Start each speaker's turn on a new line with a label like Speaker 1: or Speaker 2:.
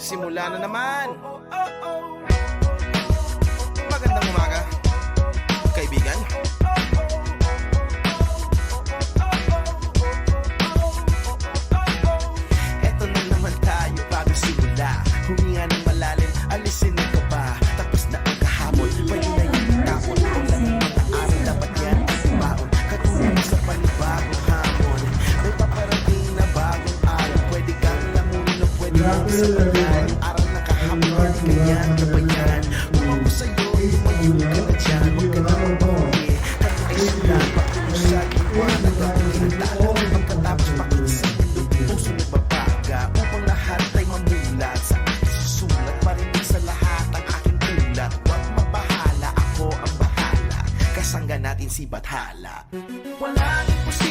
Speaker 1: Nagsimula na naman. Magandang umaga, kaibigan. Eto na naman tayo bago simula. Huminga ng malalim, alisin ang kaba. Tapos na ang kahapon, pwede na yung tapon. Ulan ng mga araw, dapat yan ang baon. Katulad sa panibagong hamon. May paparating na bagong araw. Pwede kang lamunin o pwede kang sabayan. Araw na kahapon, di kaya nabayan. Kung ako sa'yo, lumayo ka na dyan. Huwag ka na mabuhi. Kaya ay sila, pakiusag, iwanan na pinagdala. Pagkatapos pakinsin, puso nagbabaga. Upang lahat ay mamulat sa aking susulat. Parinig sa lahat ang aking ulat. Huwag mabahala, ako ang bahala. Kasangga natin si Bathala. Walang imposible.